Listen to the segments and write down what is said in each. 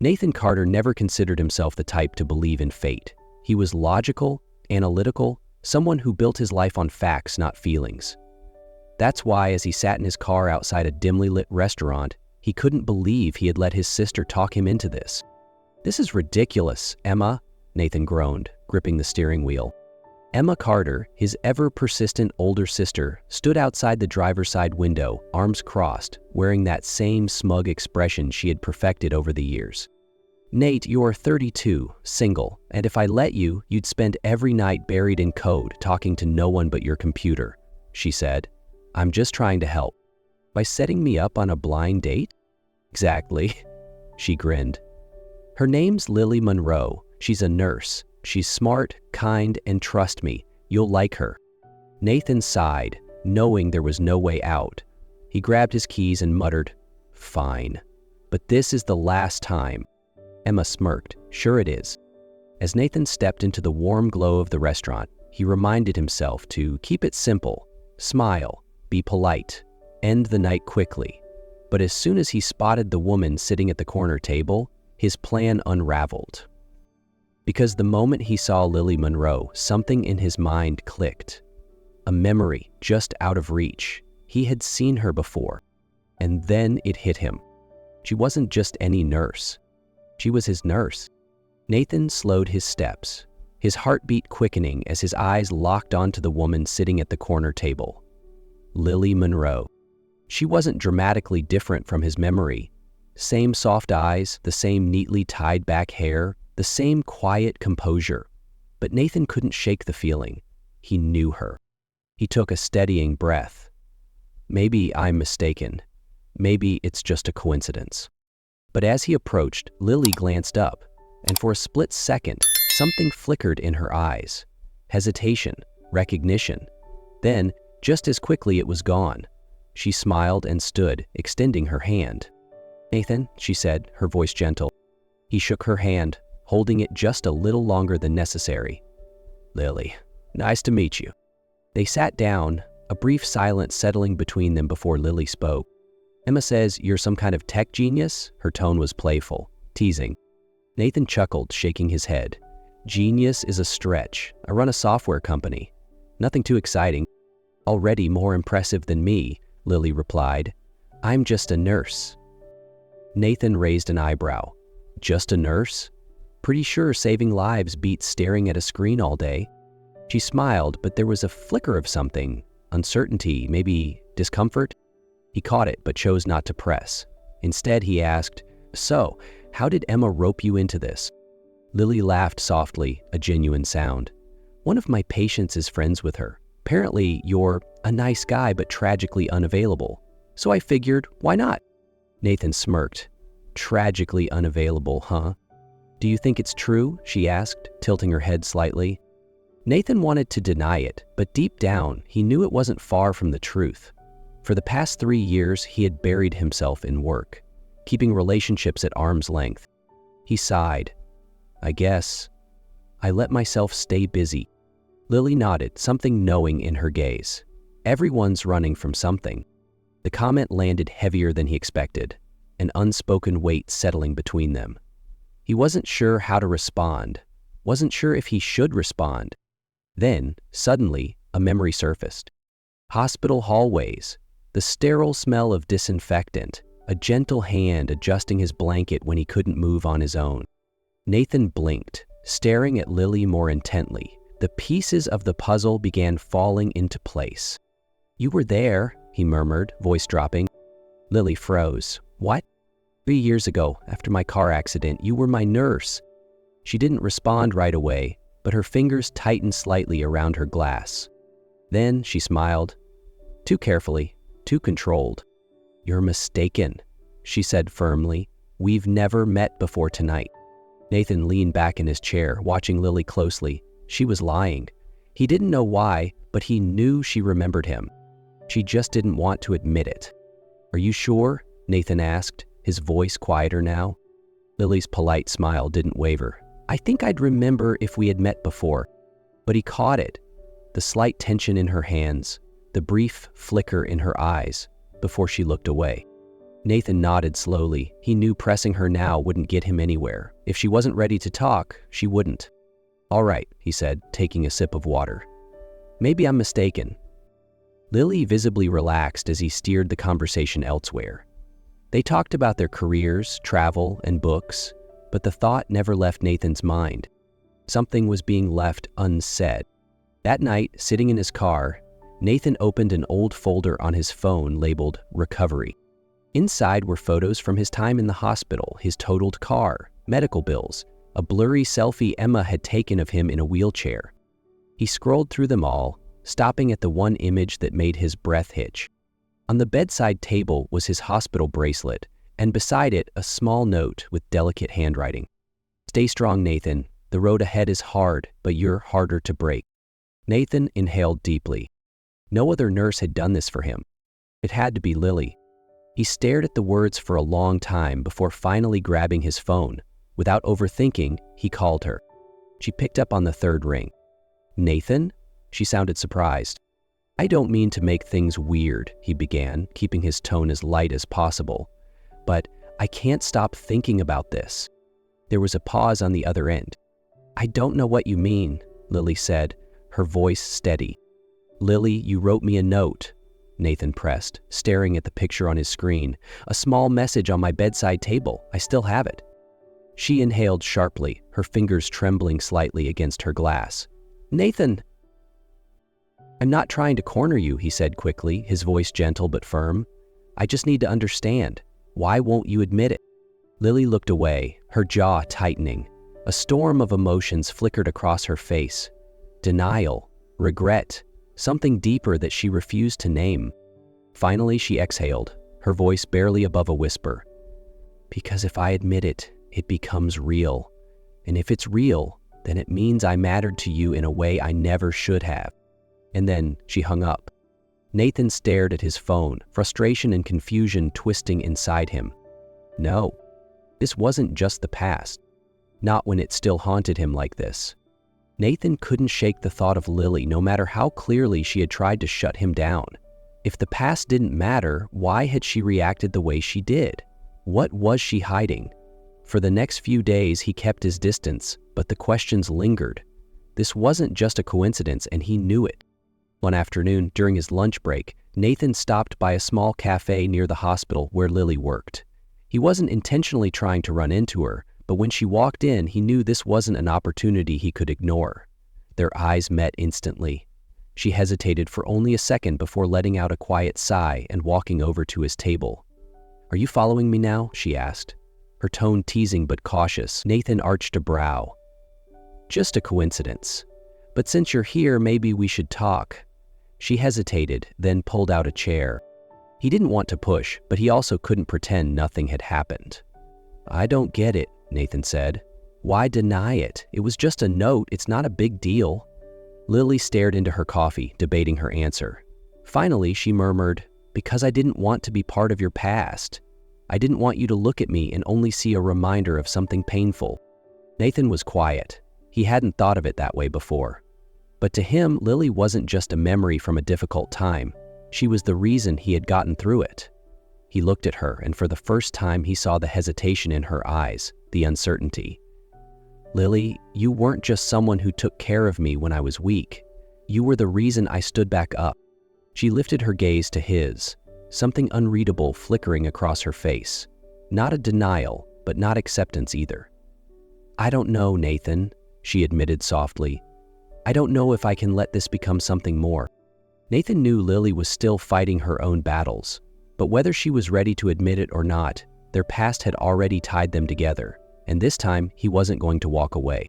Nathan Carter never considered himself the type to believe in fate. He was logical, analytical, someone who built his life on facts, not feelings. That's why, as he sat in his car outside a dimly lit restaurant, he couldn't believe he had let his sister talk him into this. "This is ridiculous, Emma," Nathan groaned, gripping the steering wheel. Emma Carter, his ever-persistent older sister, stood outside the driver's side window, arms crossed, wearing that same smug expression she had perfected over the years. "Nate, you're 32, single, and if I let you, you'd spend every night buried in code, talking to no one but your computer," she said. "I'm just trying to help." "By setting me up on a blind date?" "Exactly," she grinned. "Her name's Lily Monroe. She's a nurse. She's smart, kind, and trust me, you'll like her." Nathan sighed, knowing there was no way out. He grabbed his keys and muttered, "Fine. But this is the last time." Emma smirked. "Sure it is." As Nathan stepped into the warm glow of the restaurant, he reminded himself to keep it simple, smile, be polite, end the night quickly. But as soon as he spotted the woman sitting at the corner table, his plan unraveled. Because the moment he saw Lily Monroe, something in his mind clicked. A memory just out of reach. He had seen her before. And then it hit him. She wasn't just any nurse. She was his nurse. Nathan slowed his steps, his heartbeat quickening as his eyes locked onto the woman sitting at the corner table. Lily Monroe. She wasn't dramatically different from his memory. Same soft eyes, the same neatly tied back hair, the same quiet composure. But Nathan couldn't shake the feeling. He knew her. He took a steadying breath. Maybe I'm mistaken. Maybe it's just a coincidence. But as he approached, Lily glanced up, and for a split second, something flickered in her eyes. Hesitation, recognition. Then, just as quickly, it was gone. She smiled and stood, extending her hand. "Nathan," she said, her voice gentle. He shook her hand, holding it just a little longer than necessary. "Lily, nice to meet you." They sat down, a brief silence settling between them before Lily spoke. "Emma says you're some kind of tech genius?" Her tone was playful, teasing. Nathan chuckled, shaking his head. "Genius is a stretch. I run a software company. Nothing too exciting." "Already more impressive than me," Lily replied. "I'm just a nurse." Nathan raised an eyebrow. "Just a nurse? Pretty sure saving lives beats staring at a screen all day." She smiled, but there was a flicker of something, uncertainty, maybe discomfort. He caught it, but chose not to press. Instead, he asked, "So, how did Emma rope you into this?" Lily laughed softly, a genuine sound. "One of my patients is friends with her. Apparently, you're a nice guy, but tragically unavailable. So I figured, why not?" Nathan smirked. "Tragically unavailable, huh?" "Do you think it's true?" she asked, tilting her head slightly. Nathan wanted to deny it, but deep down, he knew it wasn't far from the truth. For the past 3 years, he had buried himself in work, keeping relationships at arm's length. He sighed. "I guess. I let myself stay busy." Lily nodded, something knowing in her gaze. Everyone's running from something. The comment landed heavier than he expected, an unspoken weight settling between them. He wasn't sure how to respond, wasn't sure if he should respond. Then, suddenly, a memory surfaced. Hospital hallways, the sterile smell of disinfectant, a gentle hand adjusting his blanket when he couldn't move on his own. Nathan blinked, staring at Lily more intently. The pieces of the puzzle began falling into place. "You were there," he murmured, voice dropping. Lily froze. "What?" 3 years ago, after my car accident, you were my nurse." She didn't respond right away, but her fingers tightened slightly around her glass. Then she smiled. Too carefully, too controlled. "You're mistaken," she said firmly. "We've never met before tonight." Nathan leaned back in his chair, watching Lily closely. She was lying. He didn't know why, but he knew she remembered him. She just didn't want to admit it. "Are you sure?" Nathan asked, his voice quieter now. Lily's polite smile didn't waver. "I think I'd remember if we had met before." But he caught it, the slight tension in her hands, the brief flicker in her eyes, before she looked away. Nathan nodded slowly. He knew pressing her now wouldn't get him anywhere. If she wasn't ready to talk, she wouldn't. "All right," he said, taking a sip of water. "Maybe I'm mistaken." Lily visibly relaxed as he steered the conversation elsewhere. They talked about their careers, travel, and books, but the thought never left Nathan's mind. Something was being left unsaid. That night, sitting in his car, Nathan opened an old folder on his phone labeled Recovery. Inside were photos from his time in the hospital, his totaled car, medical bills, a blurry selfie Emma had taken of him in a wheelchair. He scrolled through them all, stopping at the one image that made his breath hitch. On the bedside table was his hospital bracelet, and beside it a small note with delicate handwriting. "Stay strong, Nathan. The road ahead is hard, but you're harder to break." Nathan inhaled deeply. No other nurse had done this for him. It had to be Lily. He stared at the words for a long time before finally grabbing his phone. Without overthinking, he called her. She picked up on the third ring. "Nathan?" She sounded surprised. "I don't mean to make things weird," he began, keeping his tone as light as possible. "But I can't stop thinking about this." There was a pause on the other end. "I don't know what you mean," Lily said, her voice steady. "Lily, you wrote me a note," Nathan pressed, staring at the picture on his screen. "A small message on my bedside table. I still have it." She inhaled sharply, her fingers trembling slightly against her glass. "Nathan!" "I'm not trying to corner you," he said quickly, his voice gentle but firm. "I just need to understand. Why won't you admit it?" Lily looked away, her jaw tightening. A storm of emotions flickered across her face. Denial, regret, something deeper that she refused to name. Finally, she exhaled, her voice barely above a whisper. "Because if I admit it, it becomes real. And if it's real, then it means I mattered to you in a way I never should have." And then she hung up. Nathan stared at his phone, frustration and confusion twisting inside him. No, this wasn't just the past. Not when it still haunted him like this. Nathan couldn't shake the thought of Lily, no matter how clearly she had tried to shut him down. If the past didn't matter, why had she reacted the way she did? What was she hiding? For the next few days, he kept his distance, but the questions lingered. This wasn't just a coincidence, and he knew it. One afternoon, during his lunch break, Nathan stopped by a small cafe near the hospital where Lily worked. He wasn't intentionally trying to run into her, but when she walked in, he knew this wasn't an opportunity he could ignore. Their eyes met instantly. She hesitated for only a second before letting out a quiet sigh and walking over to his table. "Are you following me now?" she asked. Her tone teasing but cautious. Nathan arched a brow. "Just a coincidence. But since you're here, maybe we should talk." She hesitated, then pulled out a chair. He didn't want to push, but he also couldn't pretend nothing had happened. "I don't get it," Nathan said. "Why deny it? It was just a note. It's not a big deal." Lily stared into her coffee, debating her answer. Finally, she murmured, "Because I didn't want to be part of your past. I didn't want you to look at me and only see a reminder of something painful." Nathan was quiet. He hadn't thought of it that way before. But to him, Lily wasn't just a memory from a difficult time. She was the reason he had gotten through it. He looked at her, and for the first time he saw the hesitation in her eyes, the uncertainty. "Lily, you weren't just someone who took care of me when I was weak. You were the reason I stood back up." She lifted her gaze to his, something unreadable flickering across her face. Not a denial, but not acceptance either. "I don't know, Nathan," she admitted softly. "I don't know if I can let this become something more." Nathan knew Lily was still fighting her own battles, but whether she was ready to admit it or not, their past had already tied them together, and this time he wasn't going to walk away.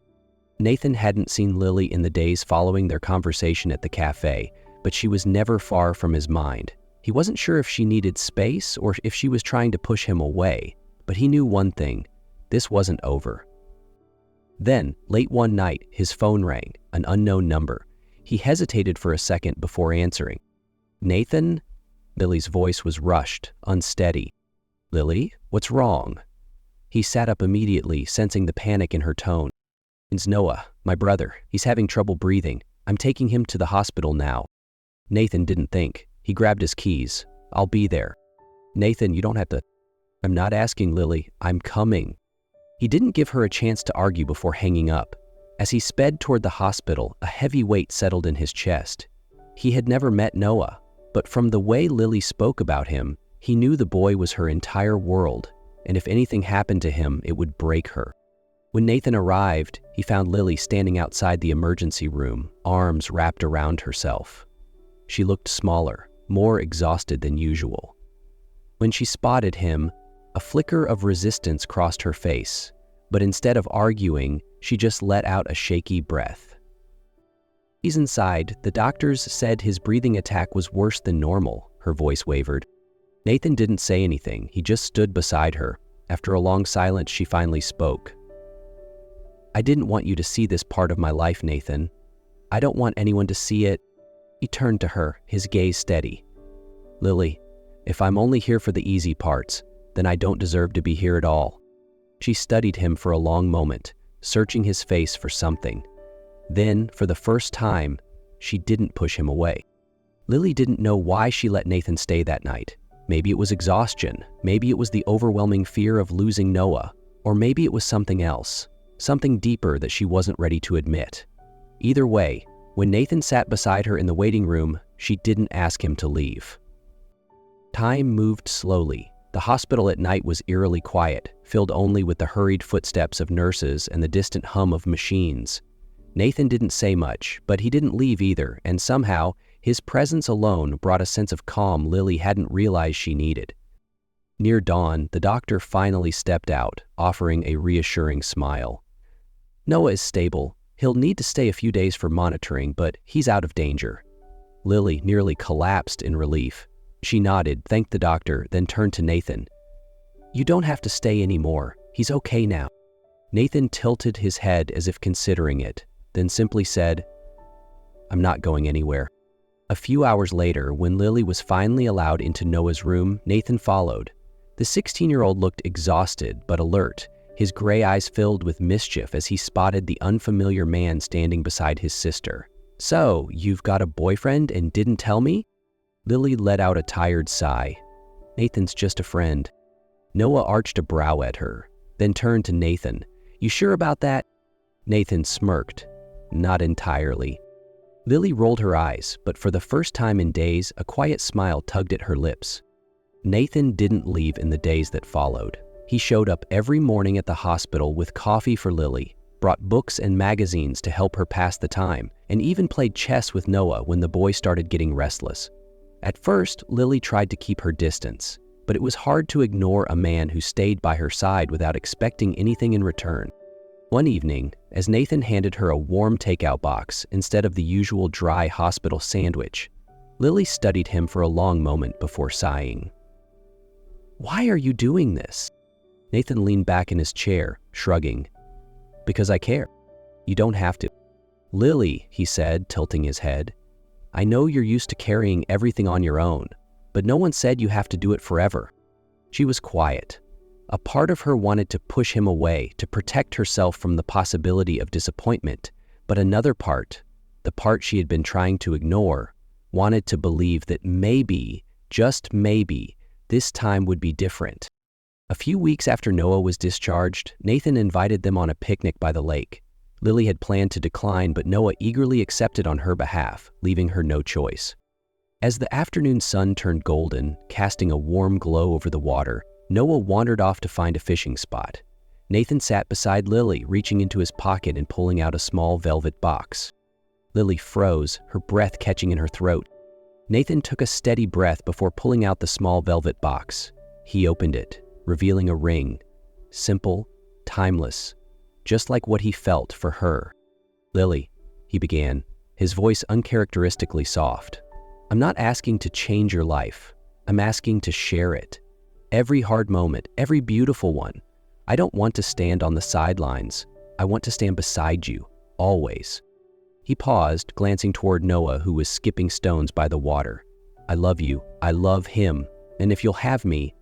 Nathan hadn't seen Lily in the days following their conversation at the cafe, but she was never far from his mind. He wasn't sure if she needed space or if she was trying to push him away, but he knew one thing: this wasn't over. Then, late one night, his phone rang, an unknown number. He hesitated for a second before answering. "Nathan?" Lily's voice was rushed, unsteady. "Lily, what's wrong?" He sat up immediately, sensing the panic in her tone. "It's Noah, my brother. He's having trouble breathing. I'm taking him to the hospital now." Nathan didn't think. He grabbed his keys. "I'll be there." "Nathan, you don't have to." I'm not asking, Lily. I'm coming. He didn't give her a chance to argue before hanging up. As he sped toward the hospital, a heavy weight settled in his chest. He had never met Noah, but from the way Lily spoke about him, he knew the boy was her entire world, and if anything happened to him, it would break her. When Nathan arrived, he found Lily standing outside the emergency room, arms wrapped around herself. She looked smaller, more exhausted than usual. When she spotted him, a flicker of resistance crossed her face, but instead of arguing, she just let out a shaky breath. He's inside. The doctors said his breathing attack was worse than normal, her voice wavered. Nathan didn't say anything. He just stood beside her. After a long silence, she finally spoke. I didn't want you to see this part of my life, Nathan. I don't want anyone to see it. He turned to her, his gaze steady. Lily, if I'm only here for the easy parts, then I don't deserve to be here at all. She studied him for a long moment, searching his face for something. Then, for the first time, she didn't push him away. Lily didn't know why she let Nathan stay that night. Maybe it was exhaustion, maybe it was the overwhelming fear of losing Noah, or maybe it was something else, something deeper that she wasn't ready to admit. Either way, when Nathan sat beside her in the waiting room, she didn't ask him to leave. Time moved slowly. The hospital at night was eerily quiet, filled only with the hurried footsteps of nurses and the distant hum of machines. Nathan didn't say much, but he didn't leave either, and somehow, his presence alone brought a sense of calm Lily hadn't realized she needed. Near dawn, the doctor finally stepped out, offering a reassuring smile. Noah is stable. He'll need to stay a few days for monitoring, but he's out of danger. Lily nearly collapsed in relief. She nodded, thanked the doctor, then turned to Nathan. You don't have to stay anymore. He's okay now. Nathan tilted his head as if considering it, then simply said, I'm not going anywhere. A few hours later, when Lily was finally allowed into Noah's room, Nathan followed. The 16-year-old looked exhausted but alert, his gray eyes filled with mischief as he spotted the unfamiliar man standing beside his sister. So, you've got a boyfriend and didn't tell me? Lily let out a tired sigh. Nathan's just a friend. Noah arched a brow at her, then turned to Nathan. You sure about that? Nathan smirked. Not entirely. Lily rolled her eyes, but for the first time in days, a quiet smile tugged at her lips. Nathan didn't leave in the days that followed. He showed up every morning at the hospital with coffee for Lily, brought books and magazines to help her pass the time, and even played chess with Noah when the boy started getting restless. At first, Lily tried to keep her distance, but it was hard to ignore a man who stayed by her side without expecting anything in return. One evening, as Nathan handed her a warm takeout box instead of the usual dry hospital sandwich, Lily studied him for a long moment before sighing. Why are you doing this? Nathan leaned back in his chair, shrugging. Because I care. You don't have to. Lily, he said, tilting his head, I know you're used to carrying everything on your own, but no one said you have to do it forever. She was quiet. A part of her wanted to push him away, to protect herself from the possibility of disappointment, but another part, the part she had been trying to ignore, wanted to believe that maybe, just maybe, this time would be different. A few weeks after Noah was discharged, Nathan invited them on a picnic by the lake. Lily had planned to decline, but Noah eagerly accepted on her behalf, leaving her no choice. As the afternoon sun turned golden, casting a warm glow over the water, Noah wandered off to find a fishing spot. Nathan sat beside Lily, reaching into his pocket and pulling out a small velvet box. Lily froze, her breath catching in her throat. Nathan took a steady breath before pulling out the small velvet box. He opened it, revealing a ring. Simple, timeless, just like what he felt for her. Lily, he began, his voice uncharacteristically soft. I'm not asking to change your life. I'm asking to share it. Every hard moment, every beautiful one. I don't want to stand on the sidelines. I want to stand beside you, always. He paused, glancing toward Noah, who was skipping stones by the water. I love you. I love him. And if you'll have me,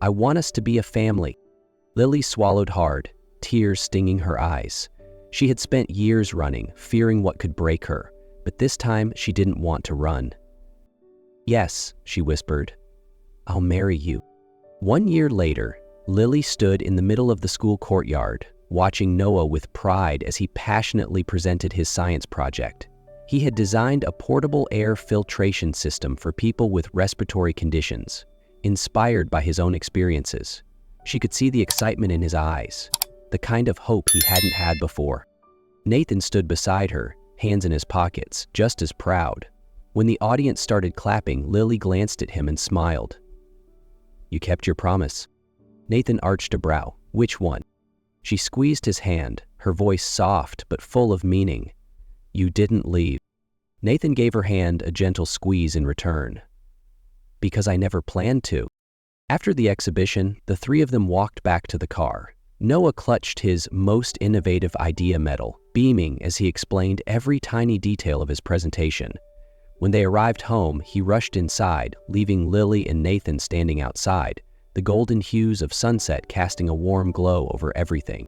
I want us to be a family. Lily swallowed hard, tears stinging her eyes. She had spent years running, fearing what could break her, but this time she didn't want to run. Yes, she whispered. I'll marry you. 1 year later, Lily stood in the middle of the school courtyard, watching Noah with pride as he passionately presented his science project. He had designed a portable air filtration system for people with respiratory conditions, inspired by his own experiences. She could see the excitement in his eyes, the kind of hope he hadn't had before. Nathan stood beside her, hands in his pockets, just as proud. When the audience started clapping, Lily glanced at him and smiled. "You kept your promise." Nathan arched a brow. "Which one?" She squeezed his hand, her voice soft but full of meaning. "You didn't leave." Nathan gave her hand a gentle squeeze in return. "Because I never planned to." After the exhibition, the three of them walked back to the car. Noah clutched his most innovative idea medal, beaming as he explained every tiny detail of his presentation. When they arrived home, he rushed inside, leaving Lily and Nathan standing outside, the golden hues of sunset casting a warm glow over everything.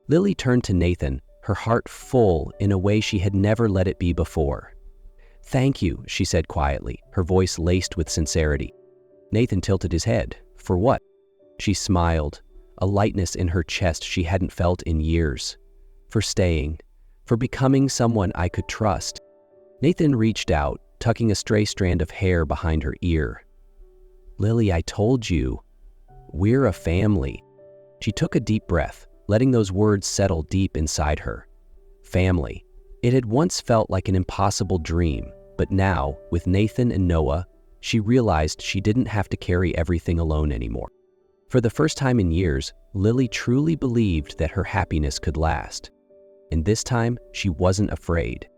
Lily turned to Nathan, her heart full in a way she had never let it be before. "Thank you," she said quietly, her voice laced with sincerity. Nathan tilted his head. "For what?" She smiled, a lightness in her chest she hadn't felt in years. "For staying. For becoming someone I could trust." Nathan reached out, tucking a stray strand of hair behind her ear. "Lily, I told you. We're a family." She took a deep breath, letting those words settle deep inside her. Family. It had once felt like an impossible dream, but now, with Nathan and Noah, she realized she didn't have to carry everything alone anymore. For the first time in years, Lily truly believed that her happiness could last. And this time, she wasn't afraid.